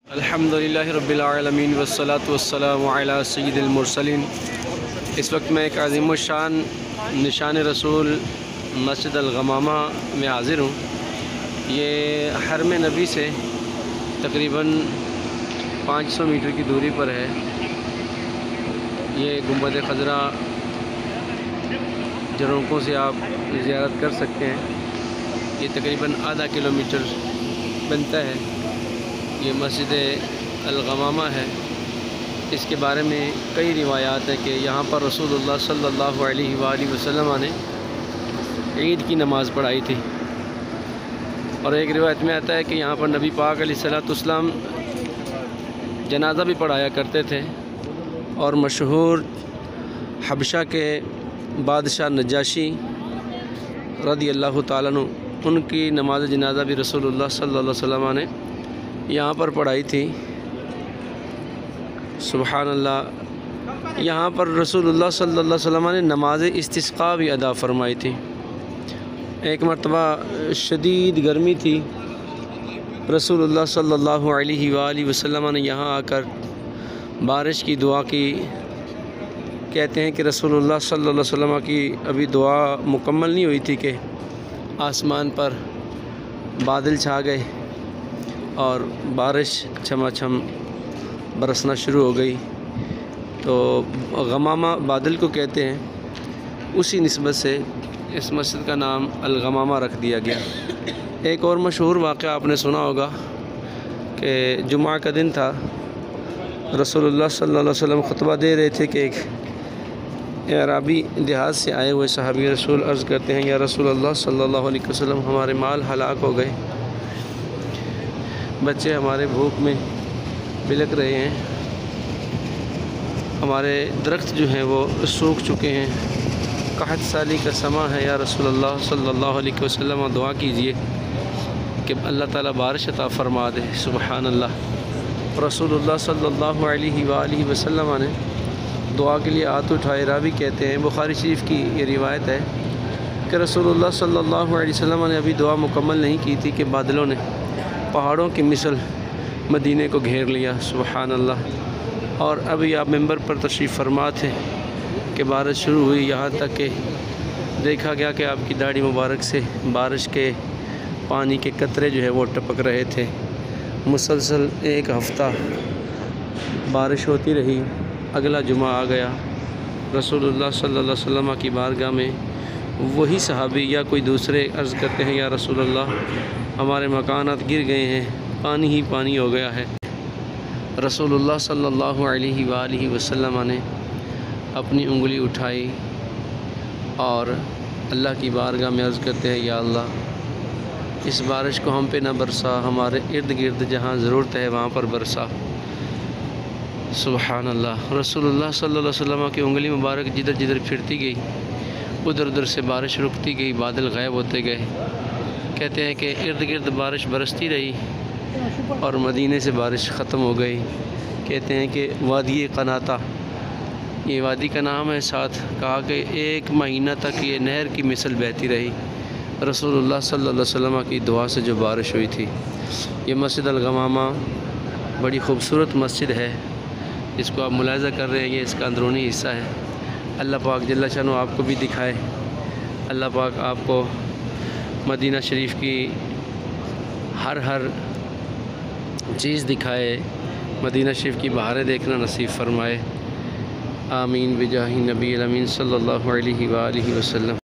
الحمدللہ رب العالمین والصلاة والسلام علی سید المرسلین۔ اس وقت میں ایک عظیم الشان نشان رسول مسجد الغمامہ میں حاضر ہوں۔ یہ حرم نبی سے تقریباً 500 میٹر کی دوری پر ہے۔ یہ گنبد خضرا جھروکوں سے آپ زیارت کر سکتے ہیں۔ یہ تقریباً آدھا کلومیٹر بنتا ہے۔ یہ مسجد الغمامہ ہے۔ اس کے بارے میں کئی روایات ہیں کہ یہاں پر رسول اللہ صلی اللہ علیہ وآلہ وسلم نے عید کی نماز پڑھائی تھی، اور ایک روایت میں آتا ہے کہ یہاں پر نبی پاک علیہ السلام جنازہ بھی پڑھایا کرتے تھے، اور مشہور حبشہ کے بادشاہ نجاشی رضی اللہ تعالیٰ عنہ ان کی نماز جنازہ بھی رسول اللہ صلی اللہ علیہ وسلم نے یہاں پر پڑھائی تھی۔ سبحان اللہ، یہاں پر رسول اللہ صلی اللہ علیہ وسلم نے نماز استسقاء بھی ادا فرمائی تھی۔ ایک مرتبہ شدید گرمی تھی، رسول اللہ صلی اللہ علیہ وآلہ وسلم نے یہاں آ کر بارش کی دعا کی۔ کہتے ہیں کہ رسول اللہ صلی اللہ علیہ وسلم کی ابھی دعا مکمل نہیں ہوئی تھی کہ آسمان پر بادل چھا گئے اور بارش چھما چھم برسنا شروع ہو گئی۔ تو غمامہ بادل کو کہتے ہیں، اسی نسبت سے اس مسجد کا نام الغمامہ رکھ دیا گیا۔ ایک اور مشہور واقعہ آپ نے سنا ہوگا کہ جمعہ کا دن تھا، رسول اللہ صلی اللہ علیہ وسلم خطبہ دے رہے تھے کہ ایک اعرابی دیہات سے آئے ہوئے صحابی رسول عرض کرتے ہیں، یا رسول اللہ صلی اللہ علیہ وسلم، ہمارے مال ہلاک ہو گئے، بچے ہمارے بھوک میں بلک رہے ہیں، ہمارے درخت جو ہیں وہ سوکھ چکے ہیں، قحط سالی کا سماں ہے، یا رسول اللہ صلی اللہ علیہ وسلم دعا کیجئے کہ اللہ تعالیٰ بارش عطا فرما دے۔ سبحان اللہ، رسول اللہ صلی اللہ علیہ وآلہ وسلم نے دعا کے لیے ہاتھ اٹھائے۔ راوی کہتے ہیں، بخاری شریف کی یہ روایت ہے کہ رسول اللہ صلی اللہ علیہ وسلم نے ابھی دعا مکمل نہیں کی تھی کہ بادلوں نے پہاڑوں کی مثل مدینے کو گھیر لیا۔ سبحان اللہ، اور ابھی آپ ممبر پر تشریف فرما تھے کہ بارش شروع ہوئی، یہاں تک کہ دیکھا گیا کہ آپ کی داڑھی مبارک سے بارش کے پانی کے قطرے جو ہے وہ ٹپک رہے تھے۔ مسلسل ایک ہفتہ بارش ہوتی رہی۔ اگلا جمعہ آ گیا، رسول اللہ صلی اللہ علیہ وسلم کی بارگاہ میں وہی صحابی یا کوئی دوسرے عرض کرتے ہیں، یا رسول اللہ، ہمارے مکانات گر گئے ہیں، پانی ہی پانی ہو گیا ہے۔ رسول اللہ صلی اللہ علیہ وآلہ وسلم نے اپنی انگلی اٹھائی اور اللہ کی بارگاہ میں عرض کرتے ہیں، یا اللہ، اس بارش کو ہم پہ نہ برسا، ہمارے ارد گرد جہاں ضرورت ہے وہاں پر برسا۔ سبحان اللہ، رسول اللہ صلی اللہ علیہ وسلم کی انگلی مبارک جدھر جدھر پھرتی گئی، ادھر ادھر سے بارش رکتی گئی، بادل غائب ہوتے گئے۔ کہتے ہیں کہ ارد گرد بارش برستی رہی اور مدینے سے بارش ختم ہو گئی۔ کہتے ہیں کہ وادی قناطہ، یہ وادی کا نام ہے، ساتھ کہا کہ 1 مہینہ تک یہ نہر کی مثل بہتی رہی، رسول اللہ صلی اللہ علیہ وسلم کی دعا سے جو بارش ہوئی تھی۔ یہ مسجد الغمامہ بڑی خوبصورت مسجد ہے، اس کو آپ ملاحظہ کر رہے ہیں، یہ اس کا اندرونی حصہ ہے۔ اللہ پاک جل شانہ آپ کو بھی دکھائے، اللہ پاک آپ کو مدینہ شریف کی ہر چیز دکھائے، مدینہ شریف کی بہاریں دیکھنا نصیب فرمائے۔ آمین بجاہ نبی الامین صلی اللہ علیہ وآلہ وسلم۔